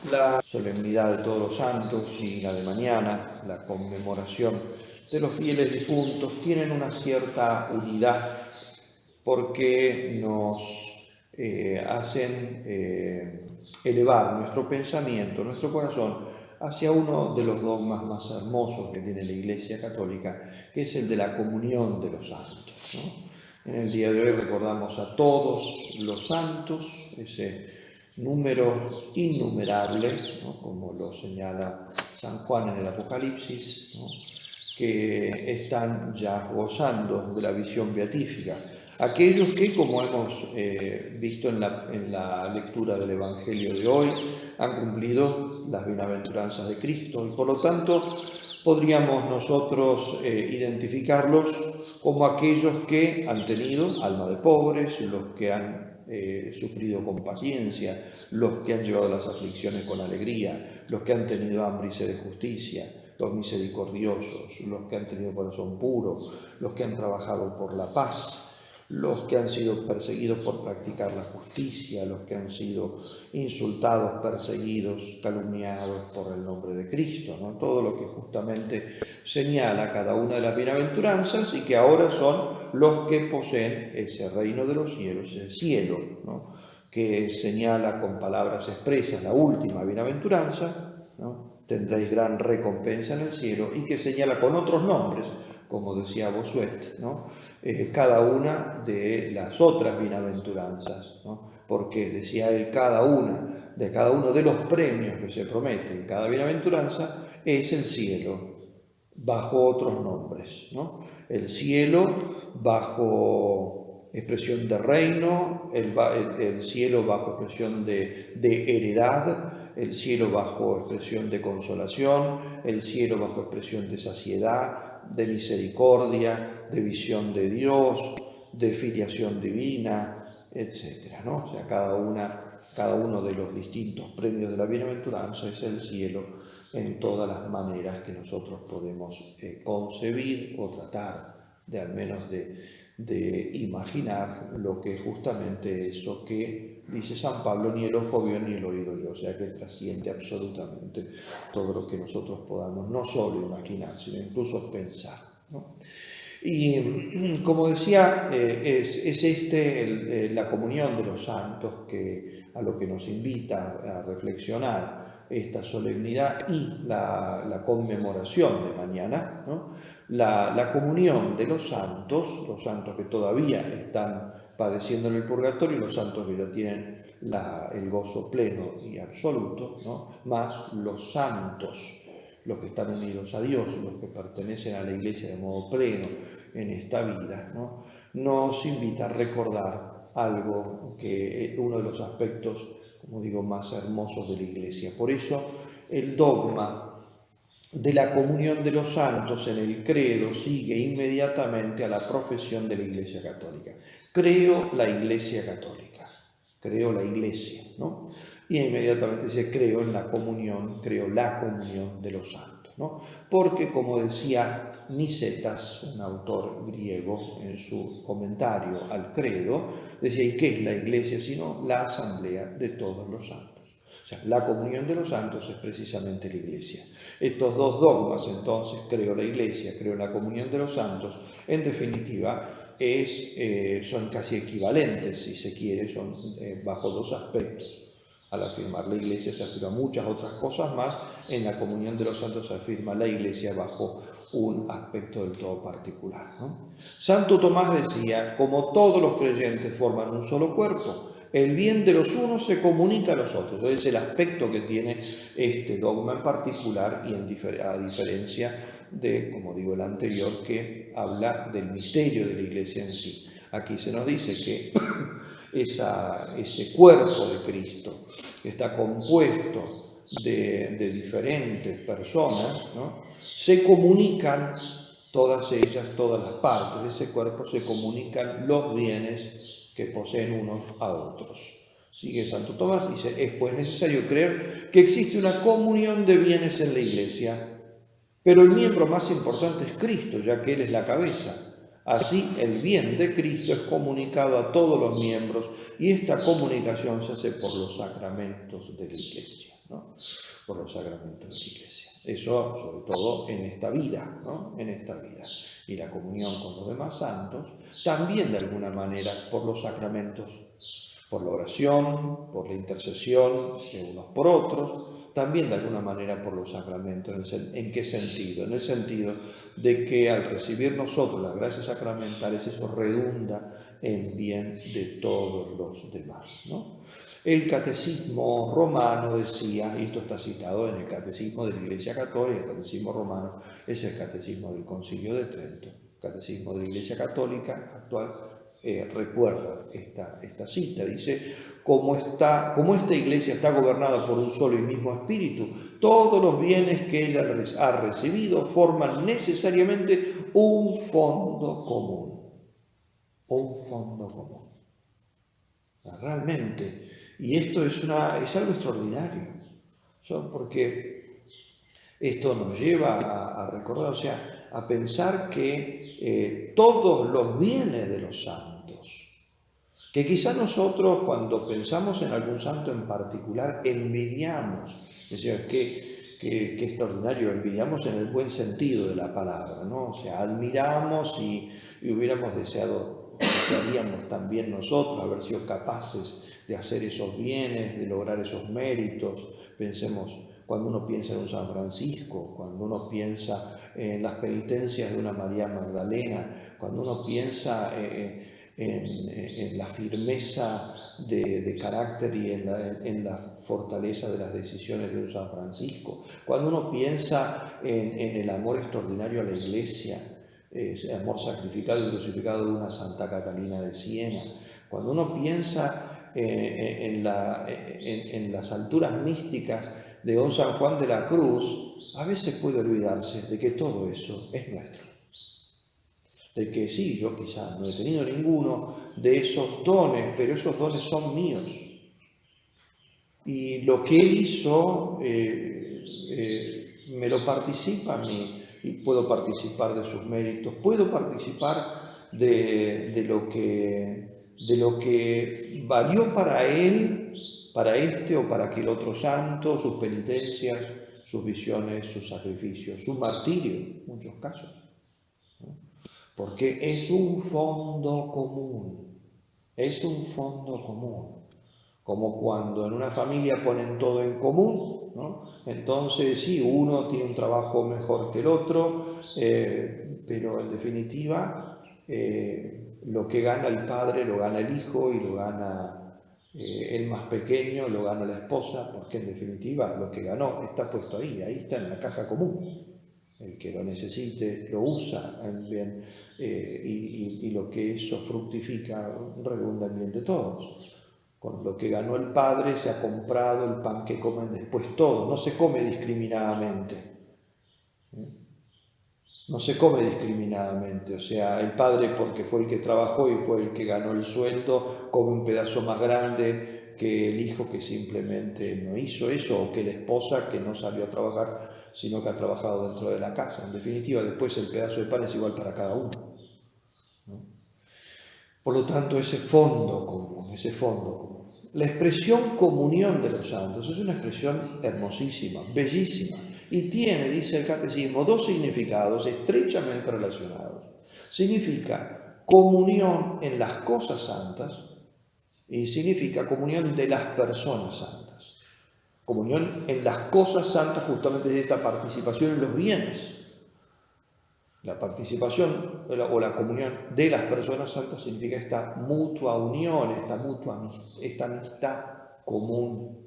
La solemnidad de todos los santos y la de mañana, la conmemoración de los fieles difuntos, tienen una cierta unidad porque nos hacen elevar nuestro pensamiento, nuestro corazón, hacia uno de los dogmas más hermosos que tiene la Iglesia Católica, que es el de la comunión de los santos, ¿no? En el día de hoy recordamos a todos los santos, ese número innumerable, ¿no?, como lo señala San Juan en el Apocalipsis, ¿no?, que están ya gozando de la visión beatífica. Aquellos que, como hemos visto en la lectura del Evangelio de hoy, han cumplido las bienaventuranzas de Cristo y por lo tanto podríamos nosotros identificarlos como aquellos que han tenido alma de pobres, los que han sufrido con paciencia, los que han llevado las aflicciones con alegría, los que han tenido hambre y sed de justicia, los misericordiosos, los que han tenido corazón puro, los que han trabajado por la paz, los que han sido perseguidos por practicar la justicia, los que han sido insultados, perseguidos, calumniados por el nombre de Cristo, ¿no? Todo lo que justamente señala cada una de las bienaventuranzas y que ahora son los que poseen ese reino de los cielos, el cielo, ¿no?, que señala con palabras expresas la última bienaventuranza, ¿no?, tendréis gran recompensa en el cielo, y que señala con otros nombres, como decía Bossuet, ¿no?, cada una de las otras bienaventuranzas, ¿no?, porque decía él, cada uno de los premios que se promete en cada bienaventuranza es el cielo, bajo otros nombres, ¿no? El cielo bajo expresión de reino, el cielo bajo expresión de heredad, el cielo bajo expresión de consolación, el cielo bajo expresión de saciedad, de misericordia, de visión de Dios, de filiación divina, etcétera, ¿no? O sea, cada uno de los distintos premios de la bienaventuranza es el cielo en todas las maneras que nosotros podemos concebir o tratar de al menos de imaginar lo que es justamente eso que dice San Pablo, ni el ojo vio ni el oído oyó, o sea que trasciende absolutamente todo lo que nosotros podamos no solo imaginar, sino incluso pensar, ¿no? Y como decía, es la comunión de los santos a lo que nos invita a reflexionar esta solemnidad y la conmemoración de mañana, ¿no? La comunión de los santos que todavía están padeciendo en el purgatorio, los santos que ya tienen el gozo pleno y absoluto, ¿no?, más los santos, los que están unidos a Dios, los que pertenecen a la Iglesia de modo pleno en esta vida, ¿no?, nos invita a recordar algo que es uno de los aspectos, como digo, más hermosos de la Iglesia. Por eso el dogma de la comunión de los santos en el credo sigue inmediatamente a la profesión de la Iglesia Católica. Creo la Iglesia Católica, creo la Iglesia, ¿no? Y inmediatamente dice, creo la comunión de los santos, ¿no? Porque, como decía Nicetas, un autor griego, en su comentario al credo, decía, ¿y qué es la Iglesia sino la asamblea de todos los santos? O sea, la comunión de los santos es precisamente la Iglesia. Estos dos dogmas, entonces, creo la Iglesia, creo la comunión de los santos, en definitiva, son casi equivalentes, si se quiere, son bajo dos aspectos. Al afirmar la Iglesia se afirma muchas otras cosas más, en la comunión de los santos se afirma la Iglesia bajo un aspecto del todo particular, ¿no? Santo Tomás decía, como todos los creyentes forman un solo cuerpo, el bien de los unos se comunica a los otros. Es el aspecto que tiene este dogma en particular y a diferencia de, como digo, el anterior, que habla del misterio de la Iglesia en sí. Aquí se nos dice que ese cuerpo de Cristo, que está compuesto de diferentes personas, ¿no?, se comunican todas ellas, todas las partes de ese cuerpo, se comunican los bienes que poseen unos a otros. Sigue Santo Tomás, dice, es pues necesario creer que existe una comunión de bienes en la Iglesia, pero el miembro más importante es Cristo, ya que Él es la cabeza. Así, el bien de Cristo es comunicado a todos los miembros y esta comunicación se hace por los sacramentos de la Iglesia, ¿no? Por los sacramentos de la Iglesia. Eso, sobre todo, en esta vida, ¿no? En esta vida. Y la comunión con los demás santos, también de alguna manera por los sacramentos, por la oración, por la intercesión de unos por otros, también de alguna manera por los sacramentos. ¿En qué sentido? En el sentido de que al recibir nosotros las gracias sacramentales, eso redunda en bien de todos los demás, ¿no? El catecismo romano decía, y esto está citado en el catecismo de la Iglesia Católica, el catecismo romano es el catecismo del Concilio de Trento, el catecismo de la Iglesia Católica actual recuerda esta cita, dice, como esta Iglesia está gobernada por un solo y mismo espíritu, todos los bienes que ella ha recibido forman necesariamente un fondo común, un fondo común. Realmente, y esto es algo extraordinario, porque esto nos lleva a recordar, o sea, a pensar que todos los bienes de los santos, que quizá nosotros cuando pensamos en algún santo en particular envidiamos, es decir, que extraordinario, envidiamos en el buen sentido de la palabra, ¿no? O sea, admiramos y hubiéramos desearíamos también nosotros haber sido capaces de hacer esos bienes, de lograr esos méritos. Pensemos, cuando uno piensa en un San Francisco, cuando uno piensa en las penitencias de una María Magdalena, cuando uno piensa en la firmeza de carácter y en la fortaleza de las decisiones de un San Francisco, cuando uno piensa en el amor extraordinario a la Iglesia, ese amor sacrificado y crucificado de una Santa Catalina de Siena, cuando uno piensa en las alturas místicas de don San Juan de la Cruz, a veces puede olvidarse de que todo eso es nuestro. De que sí, yo quizá no he tenido ninguno de esos dones, pero esos dones son míos. Y lo que él hizo me lo participa a mí y puedo participar de sus méritos, puedo participar de lo que valió para él, para este o para aquel otro santo, sus penitencias, sus visiones, sus sacrificios, su martirio, en muchos casos. Porque es un fondo común, es un fondo común. Como cuando en una familia ponen todo en común, ¿no? Entonces sí, uno tiene un trabajo mejor que el otro, pero en definitiva lo que gana el padre lo gana el hijo y lo gana el más pequeño, lo gana la esposa, porque en definitiva lo que ganó está puesto ahí está en la caja común. El que lo necesite lo usa bien, y lo que eso fructifica redunda en bien de todos. Con lo que ganó el padre se ha comprado el pan que comen después todos. No se come discriminadamente. No se come discriminadamente. O sea, el padre porque fue el que trabajó y fue el que ganó el sueldo, come un pedazo más grande que el hijo que simplemente no hizo eso, o que la esposa que no salió a trabajar, sino que ha trabajado dentro de la casa. En definitiva, después el pedazo de pan es igual para cada uno, ¿no? Por lo tanto, ese fondo común. La expresión comunión de los santos es una expresión hermosísima, bellísima, y tiene, dice el catecismo, dos significados estrechamente relacionados. Significa comunión en las cosas santas y significa comunión de las personas santas. Comunión en las cosas santas justamente de esta participación en los bienes. La participación o la comunión de las personas santas significa esta mutua unión, esta amistad común,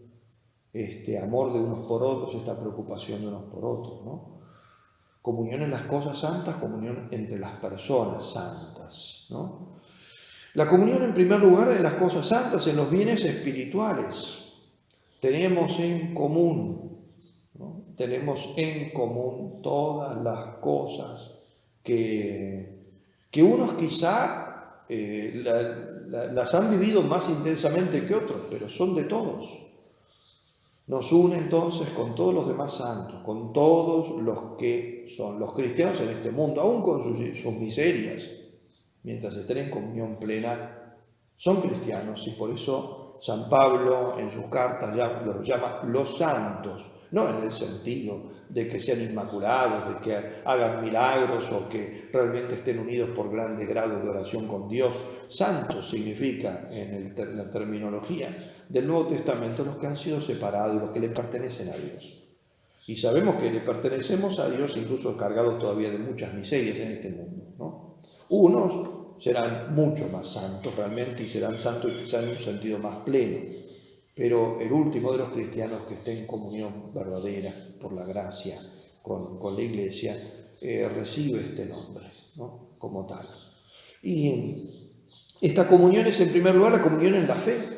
este amor de unos por otros, esta preocupación de unos por otros, ¿no? Comunión en las cosas santas, comunión entre las personas santas, ¿no? La comunión, en primer lugar, en las cosas santas, en los bienes espirituales. Tenemos en común, ¿no? Tenemos en común todas las cosas que unos quizá las han vivido más intensamente que otros, pero son de todos. Nos une entonces con todos los demás santos, con todos los que son los cristianos en este mundo, aún con sus miserias, mientras estén en comunión plena, son cristianos, y por eso San Pablo en sus cartas los llama los santos, no en el sentido de que sean inmaculados, de que hagan milagros o que realmente estén unidos por grandes grados de oración con Dios. Santos significa, en la terminología del Nuevo Testamento, los que han sido separados, los que le pertenecen a Dios. Y sabemos que le pertenecemos a Dios, incluso cargados todavía de muchas miserias en este mundo, ¿no? Unos serán mucho más santos realmente y serán santos quizá en un sentido más pleno, pero el último de los cristianos que esté en comunión verdadera por la gracia con la Iglesia recibe este nombre, ¿no? Como tal. Y esta comunión es en primer lugar la comunión en la fe.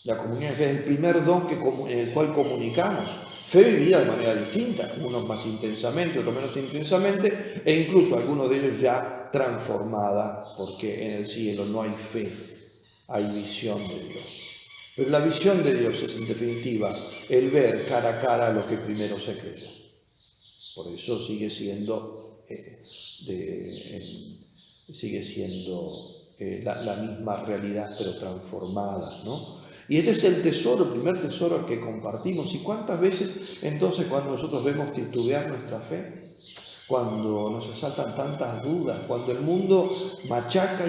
La comunión en fe es el primer don en el cual comunicamos. Fe vivida de manera distinta, unos más intensamente, otros menos intensamente, e incluso algunos de ellos ya transformada, porque en el cielo no hay fe, hay visión de Dios. Pero la visión de Dios es, en definitiva, el ver cara a cara lo que primero se creyó. Por eso sigue siendo la misma realidad, pero transformada, ¿no? Y este es el tesoro, el primer tesoro que compartimos. ¿Y cuántas veces entonces cuando nosotros vemos titubear nuestra fe, cuando nos asaltan tantas dudas, cuando el mundo machaca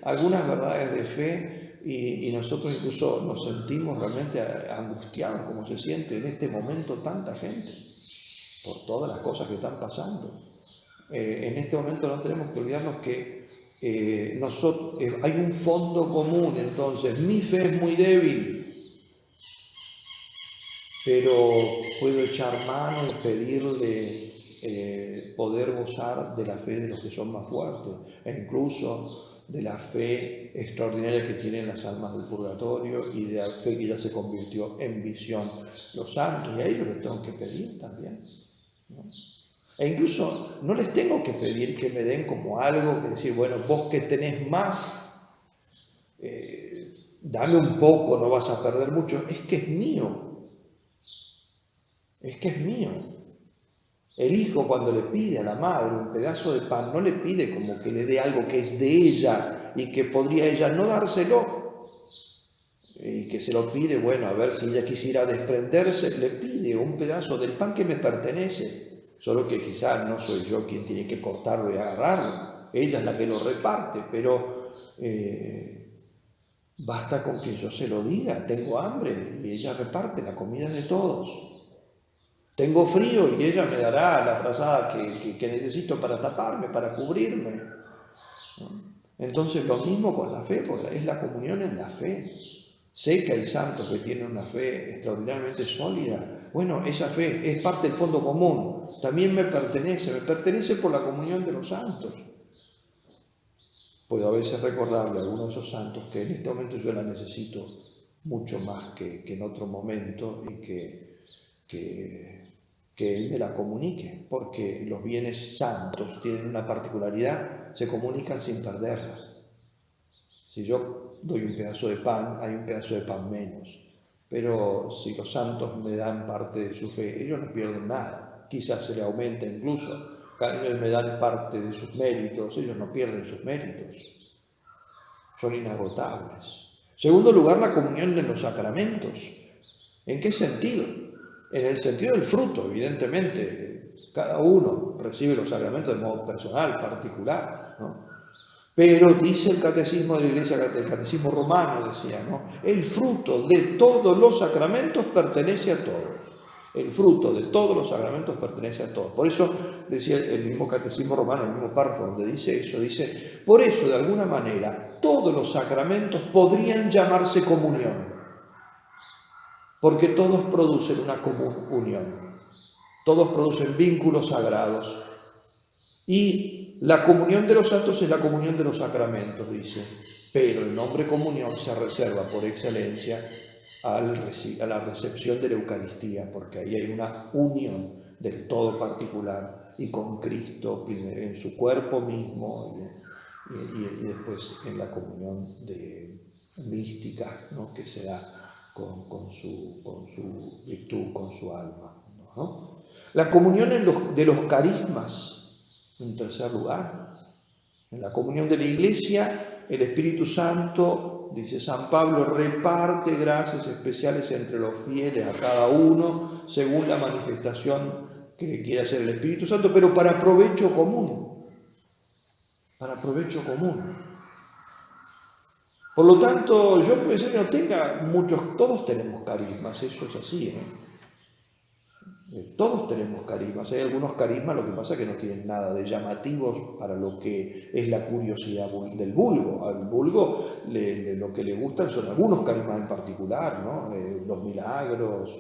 algunas verdades de fe y nosotros incluso nos sentimos realmente angustiados, como se siente en este momento tanta gente, por todas las cosas que están pasando? En este momento no tenemos que olvidarnos que hay un fondo común. Entonces mi fe es muy débil, pero puedo echar mano y pedirle poder gozar de la fe de los que son más fuertes, e incluso de la fe extraordinaria que tienen las almas del purgatorio y de la fe que ya se convirtió en visión los santos, y a ellos les tengo que pedir también, ¿no? E incluso no les tengo que pedir que me den como algo, que decir, bueno, vos que tenés más, dame un poco, no vas a perder mucho. Es que es mío. Es que es mío. El hijo, cuando le pide a la madre un pedazo de pan, no le pide como que le dé algo que es de ella y que podría ella no dárselo, y que se lo pide, bueno, a ver si ella quisiera desprenderse, le pide un pedazo del pan que me pertenece. Solo que quizás no soy yo quien tiene que cortarlo y agarrarlo, ella es la que lo reparte, pero basta con que yo se lo diga, tengo hambre y ella reparte la comida de todos. Tengo frío y ella me dará la frazada que necesito para taparme, para cubrirme, ¿no? Entonces lo mismo con la fe, porque es la comunión en la fe. Sé que hay santos que tienen una fe extraordinariamente sólida. Bueno, esa fe es parte del fondo común. También me pertenece por la comunión de los santos. Puedo a veces recordarle a algunos de esos santos que en este momento yo la necesito mucho más que en otro momento, y que Él me la comunique, porque los bienes santos tienen una particularidad, se comunican sin perderla. Si yo doy un pedazo de pan, hay un pedazo de pan menos. Pero si los santos me dan parte de su fe, ellos no pierden nada. Quizás se le aumenta incluso. Cada vez me dan parte de sus méritos, ellos no pierden sus méritos. Son inagotables. Segundo lugar, la comunión en los sacramentos. ¿En qué sentido? En el sentido del fruto, evidentemente. Cada uno recibe los sacramentos de modo personal, particular, ¿no? Pero dice el catecismo de la Iglesia, el catecismo romano decía, ¿no? El fruto de todos los sacramentos pertenece a todos. El fruto de todos los sacramentos pertenece a todos. Por eso decía el mismo catecismo romano, el mismo párrafo donde dice eso, dice, por eso de alguna manera todos los sacramentos podrían llamarse comunión, porque todos producen una común unión, todos producen vínculos sagrados. Y la comunión de los santos es la comunión de los sacramentos, dice, pero el nombre comunión se reserva por excelencia a la recepción de la Eucaristía, porque ahí hay una unión del todo particular y con Cristo en su cuerpo mismo y después en la comunión mística, ¿no? Que se da con su virtud, con su alma, ¿no? La comunión de los carismas, en tercer lugar. En la comunión de la Iglesia, el Espíritu Santo, dice San Pablo, reparte gracias especiales entre los fieles a cada uno, según la manifestación que quiere hacer el Espíritu Santo, pero para provecho común. Para provecho común. Por lo tanto, yo puede ser que no tenga muchos, todos tenemos carismas, eso es así, Todos tenemos carismas, hay algunos carismas, lo que pasa es que no tienen nada de llamativos para lo que es la curiosidad del vulgo. Al vulgo lo que le gustan son algunos carismas en particular, ¿no? Los milagros,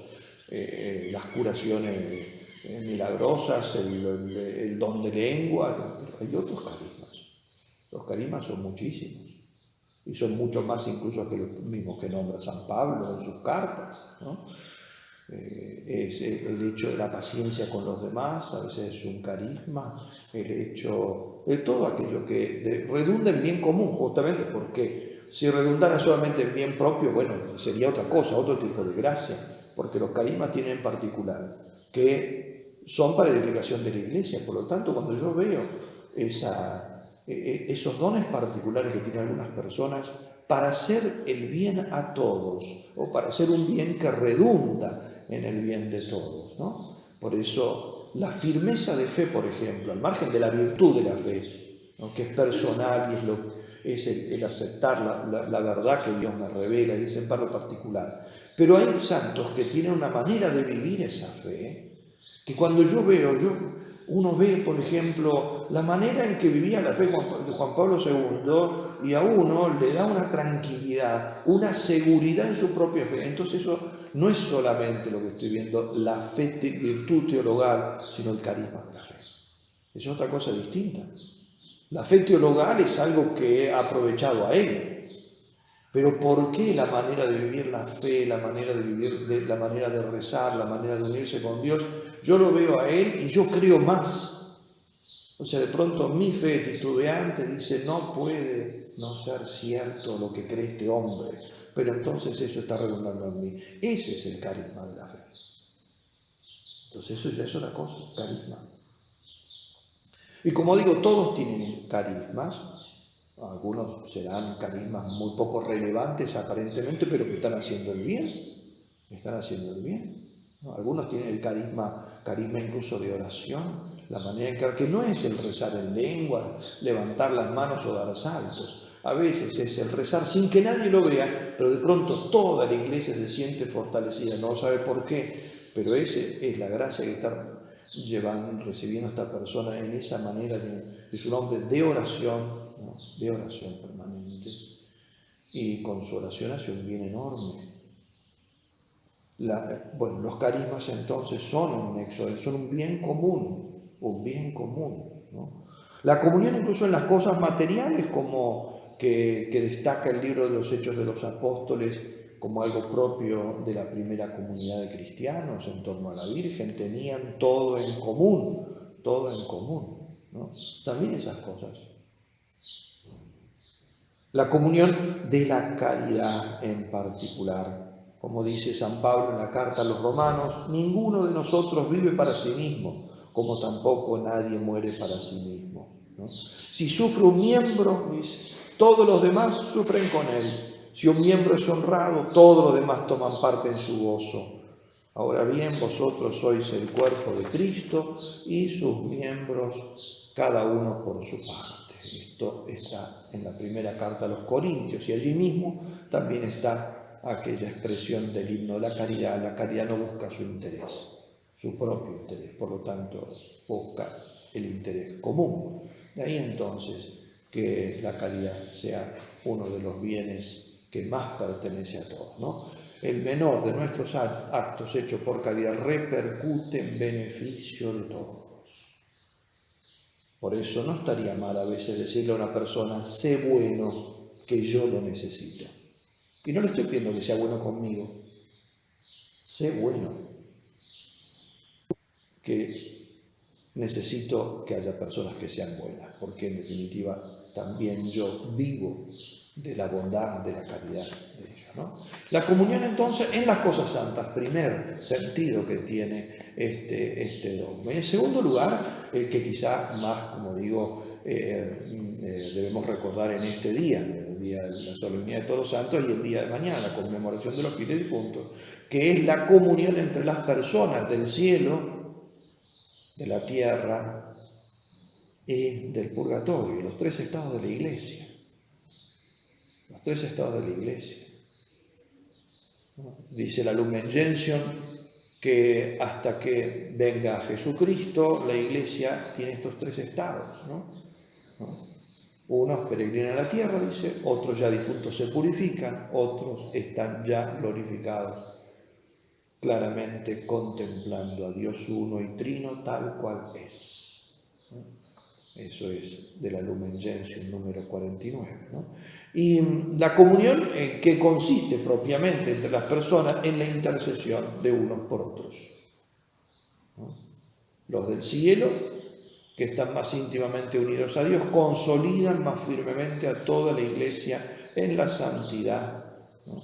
las curaciones milagrosas, el don de lengua, pero hay otros carismas. Los carismas son muchísimos y son mucho más incluso que los mismos que nombra San Pablo en sus cartas, ¿no? Es el hecho de la paciencia con los demás, a veces es un carisma, el hecho de todo aquello que redunda en bien común, justamente porque si redundara solamente en bien propio, bueno, sería otra cosa, otro tipo de gracia, porque los carismas tienen en particular que son para edificación de la Iglesia. Por lo tanto, cuando yo veo esos dones particulares que tienen algunas personas para hacer el bien a todos o para hacer un bien que redunda en el bien de todos, ¿no? Por eso la firmeza de fe, por ejemplo, al margen de la virtud de la fe, ¿no? Que es personal y es el aceptar la verdad que Dios me revela y es en parte particular. Pero hay santos que tienen una manera de vivir esa fe, que cuando uno ve, por ejemplo, la manera en que vivía la fe de Juan Pablo II y a uno le da una tranquilidad, una seguridad en su propia fe. Entonces eso no es solamente lo que estoy viendo, la fe, virtud teologal, sino el carisma de la fe. Es otra cosa distinta. La fe teologal es algo que ha aprovechado a él. Pero ¿por qué la manera de vivir la fe, la manera de rezar, la manera de unirse con Dios? Yo lo veo a él y yo creo más. O sea, de pronto mi fe titubeante dice, no puede no ser cierto lo que cree este hombre, pero entonces eso está redundando en mí. Ese es el carisma de la fe. Entonces eso ya es otra cosa, carisma. Y como digo, todos tienen carismas. Algunos serán carismas muy poco relevantes aparentemente, pero que están haciendo el bien. Están haciendo el bien, ¿no? Algunos tienen el carisma incluso de oración, la manera en que no es el rezar en lengua, levantar las manos o dar saltos. A veces es el rezar sin que nadie lo vea, pero de pronto toda la iglesia se siente fortalecida, no sabe por qué, pero esa es la gracia que está recibiendo esta persona en esa manera de su nombre de oración, ¿no? De oración permanente, y con su oración hace un bien enorme. Los carismas entonces son un nexo, son un bien común, ¿no? La comunión incluso en las cosas materiales, como que destaca el libro de los Hechos de los Apóstoles como algo propio de la primera comunidad de cristianos en torno a la Virgen, tenían todo en común, ¿no? También esas cosas. La comunión de la caridad en particular. Como dice San Pablo en la carta a los Romanos, ninguno de nosotros vive para sí mismo, como tampoco nadie muere para sí mismo, ¿no? Si sufre un miembro, todos los demás sufren con él. Si un miembro es honrado, todos los demás toman parte en su gozo. Ahora bien, vosotros sois el cuerpo de Cristo y sus miembros, cada uno por su parte. Esto está en la primera carta a los Corintios y allí mismo también está aquella expresión del himno de la caridad. La caridad no busca su interés, su propio interés, por lo tanto busca el interés común. De ahí entonces que la caridad sea uno de los bienes que más pertenece a todos, ¿no? El menor de nuestros actos hechos por caridad repercute en beneficio de todos. Por eso no estaría mal a veces decirle a una persona, sé bueno, que yo lo necesito. Y no le estoy pidiendo que sea bueno conmigo. Sé bueno, que necesito que haya personas que sean buenas, porque en definitiva también yo vivo de la bondad, de la caridad de ellos, ¿no? La comunión entonces en las cosas santas, primer sentido que tiene este dogma. En segundo lugar, el que quizá más, como digo, debemos recordar en este día, el día de la solemnidad de Todos los Santos y el día de mañana, la conmemoración de los fieles difuntos, que es la comunión entre las personas del cielo, de la tierra y del purgatorio, los tres estados de la Iglesia. Los tres estados de la Iglesia. Dice la Lumen Gentium que hasta que venga Jesucristo, la Iglesia tiene estos tres estados, ¿no? Unos peregrinan a la tierra, dice, otros ya difuntos se purifican, otros están ya glorificados, claramente contemplando a Dios uno y trino tal cual es. Eso es de la Lumen Gentium número 49, ¿no? Y la comunión, ¿en qué consiste propiamente entre las personas? En la intercesión de unos por otros, ¿no? Los del cielo, que están más íntimamente unidos a Dios, consolidan más firmemente a toda la Iglesia en la santidad, ¿no?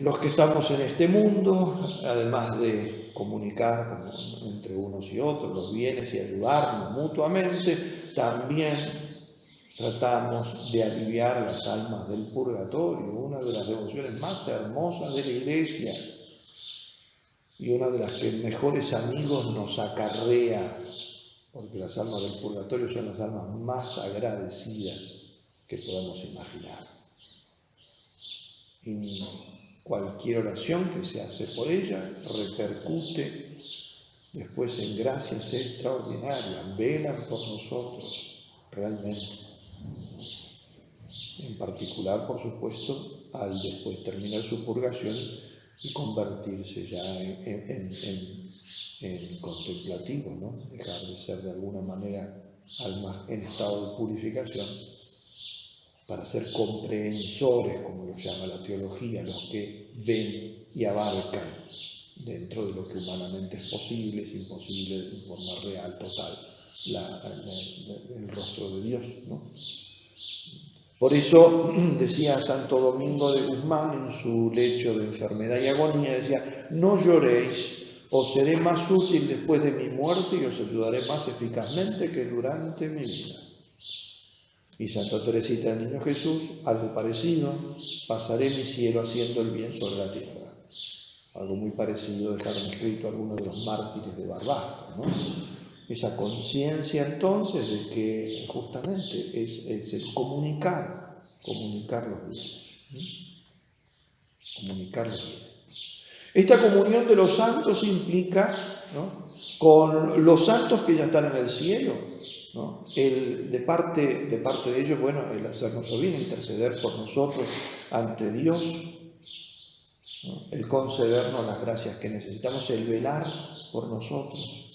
Los que estamos en este mundo, además de comunicar entre unos y otros los bienes y ayudarnos mutuamente, también tratamos de aliviar las almas del purgatorio, una de las devociones más hermosas de la Iglesia y una de las que mejores amigos nos acarrea, porque las almas del purgatorio son las almas más agradecidas que podamos imaginar. Y cualquier oración que se hace por ellas repercute después en gracias extraordinarias, velan por nosotros realmente. En particular, por supuesto, al después terminar su purgación y convertirse ya en contemplativo, ¿no? Dejar de ser de alguna manera almas en estado de purificación para ser comprehensores, como lo llama la teología, los que ven y abarcan dentro de lo que humanamente es posible, es imposible de forma real, total, el rostro de Dios, ¿no? Por eso decía Santo Domingo de Guzmán en su lecho de enfermedad y agonía, decía: no lloréis, os seré más útil después de mi muerte y os ayudaré más eficazmente que durante mi vida. Y Santa Teresita del Niño Jesús, algo parecido: pasaré mi cielo haciendo el bien sobre la tierra. Algo muy parecido dejaron escrito algunos de los mártires de Barbastro, ¿no? Esa conciencia entonces de que justamente es el comunicar los bienes, ¿no? Comunicar los bienes. Esta comunión de los santos implica, ¿no?, con los santos que ya están en el cielo, ¿no?, de parte de ellos, bueno, el hacernos bien, interceder por nosotros ante Dios, ¿no?, el concedernos las gracias que necesitamos, el velar por nosotros,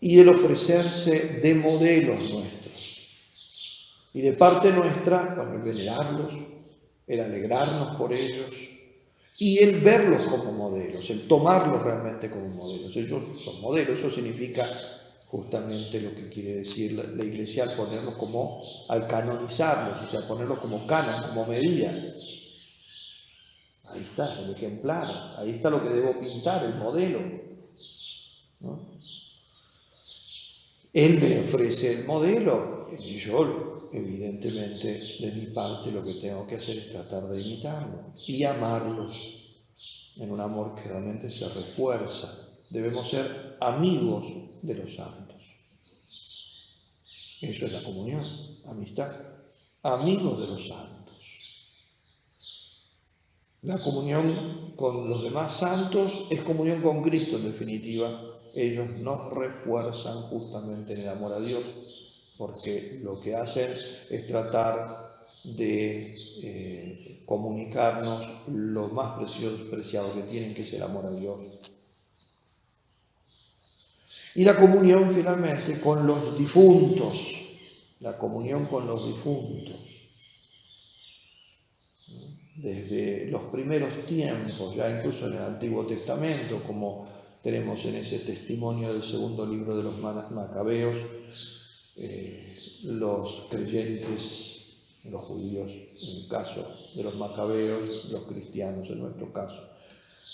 y el ofrecerse de modelos nuestros. Y de parte nuestra, bueno, el venerarlos, el alegrarnos por ellos y el verlos como modelos, el tomarlos realmente como modelos. Ellos son modelos, eso significa justamente lo que quiere decir la Iglesia al ponerlos como, al canonizarlos, o sea, ponerlos como canon, como medida. Ahí está el ejemplar, ahí está lo que debo pintar, el modelo, ¿no? Él me ofrece el modelo y yo, evidentemente, de mi parte lo que tengo que hacer es tratar de imitarlo y amarlos en un amor que realmente se refuerza. Debemos ser amigos de los santos. Eso es la comunión, amistad, amigos de los santos. La comunión con los demás santos es comunión con Cristo, en definitiva. Ellos nos refuerzan justamente en el amor a Dios, porque lo que hacen es tratar de comunicarnos lo más preciado que tienen, que es el amor a Dios. Y la comunión finalmente con los difuntos, la comunión con los difuntos. Desde los primeros tiempos, ya incluso en el Antiguo Testamento, como tenemos en ese testimonio del segundo libro de los Macabeos, los creyentes, los judíos en el caso de los Macabeos, los cristianos en nuestro caso,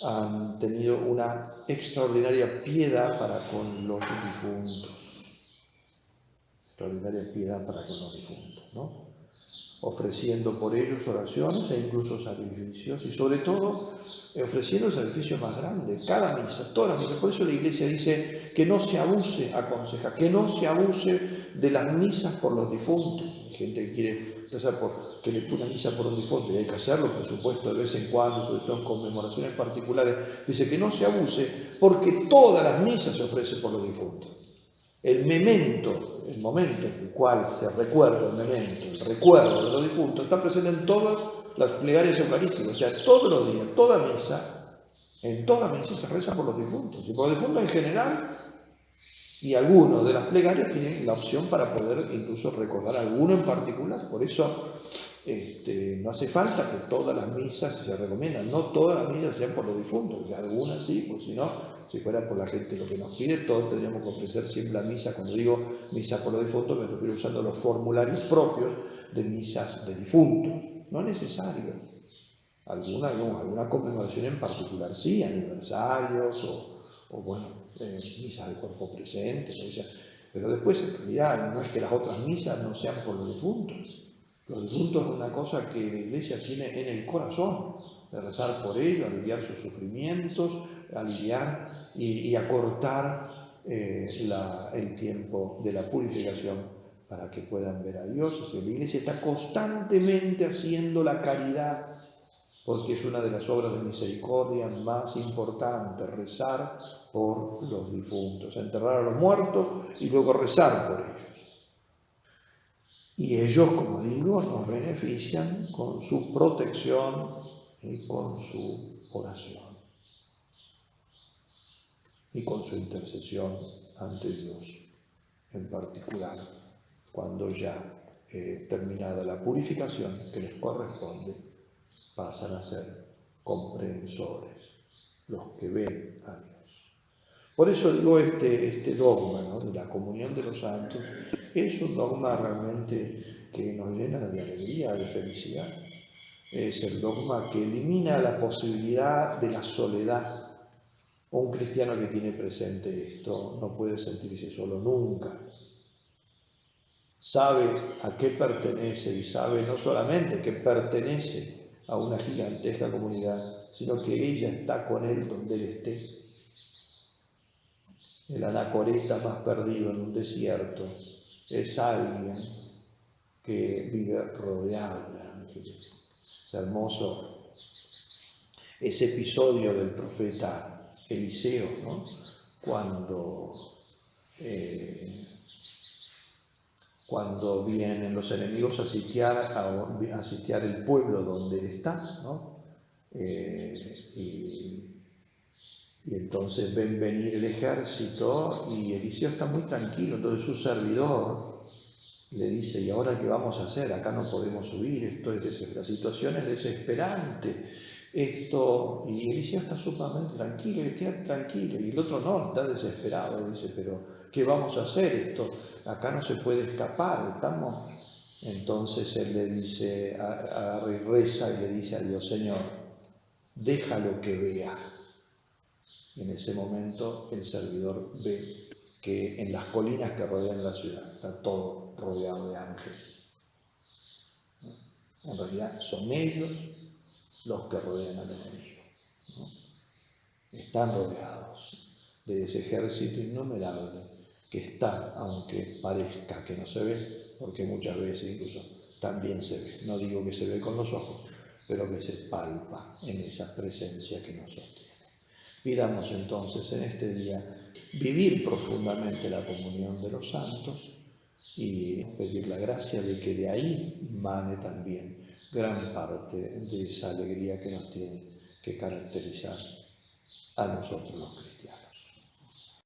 han tenido una extraordinaria piedad para con los difuntos. Extraordinaria piedad para con los difuntos, ¿no? Ofreciendo por ellos oraciones e incluso sacrificios, y sobre todo ofreciendo el sacrificio más grande, cada misa, toda la misa. Por eso la Iglesia dice que no se abuse, aconseja, que no se abuse de las misas por los difuntos. Hay gente que quiere rezar por que le pone misa por un difunto, y hay que hacerlo, por supuesto, de vez en cuando, sobre todo en conmemoraciones particulares. Dice que no se abuse porque todas las misas se ofrecen por los difuntos. El memento, el momento en el cual se recuerda el recuerdo de los difuntos, está presente en todas las plegarias eucarísticas. O sea, todos los días, en toda misa se reza por los difuntos. Y por los difuntos en general, y algunos de las plegarias tienen la opción para poder incluso recordar alguno en particular. Por eso no hace falta que todas las misas se recomiendan, no todas las misas sean por los difuntos, o sea, algunas sí, pues si no, si fuera por la gente lo que nos pide, todos tendríamos que ofrecer siempre la misa. Cuando digo misa por los difuntos, me refiero usando los formularios propios de misas de difuntos. No es necesario. Alguna conmemoración en particular sí, aniversarios o bueno, misas de cuerpo presente, pero después en realidad no es que las otras misas no sean por los difuntos. Los difuntos es una cosa que la Iglesia tiene en el corazón, de rezar por ellos, aliviar sus sufrimientos, aliviar y acortar el tiempo de la purificación para que puedan ver a Dios. O sea, la Iglesia está constantemente haciendo la caridad, porque es una de las obras de misericordia más importantes, rezar por los difuntos, enterrar a los muertos y luego rezar por ellos. Y ellos, como digo, nos benefician con su protección y con su oración y con su intercesión ante Dios en particular, cuando ya terminada la purificación que les corresponde, pasan a ser comprehensores, los que ven a Dios. Por eso digo, este dogma, ¿no?, de la comunión de los santos es un dogma realmente que nos llena de alegría, de felicidad. Es el dogma que elimina la posibilidad de la soledad. Un cristiano que tiene presente esto no puede sentirse solo nunca. Sabe a qué pertenece y sabe no solamente que pertenece a una gigantesca comunidad, sino que ella está con él donde él esté. El anacoreta más perdido en un desierto es alguien que vive rodeado de ángeles. Es hermoso ese episodio del profeta Eliseo, ¿no?, cuando vienen los enemigos a sitiar el pueblo donde él está, ¿no? Y entonces ven venir el ejército y Eliseo está muy tranquilo. Entonces su servidor le dice: ¿y ahora qué vamos a hacer? Acá no podemos huir, la situación es desesperante. Y Eliseo está sumamente tranquilo, y queda tranquilo. Y el otro no, está desesperado. Dice: ¿pero qué vamos a hacer? Acá no se puede escapar, Entonces él le dice, agarra y reza y le dice a Dios: Señor, déjalo que vea. Y en ese momento el servidor ve que en las colinas que rodean la ciudad está todo rodeado de ángeles. En realidad son ellos los que rodean al enemigo, ¿no? Están rodeados de ese ejército innumerable que está, aunque parezca que no se ve, porque muchas veces incluso también se ve. No digo que se ve con los ojos, pero que se palpa en esa presencia que nos sostiene. Pidamos entonces en este día vivir profundamente la comunión de los santos y pedir la gracia de que de ahí mane también gran parte de esa alegría que nos tiene que caracterizar a nosotros los cristianos.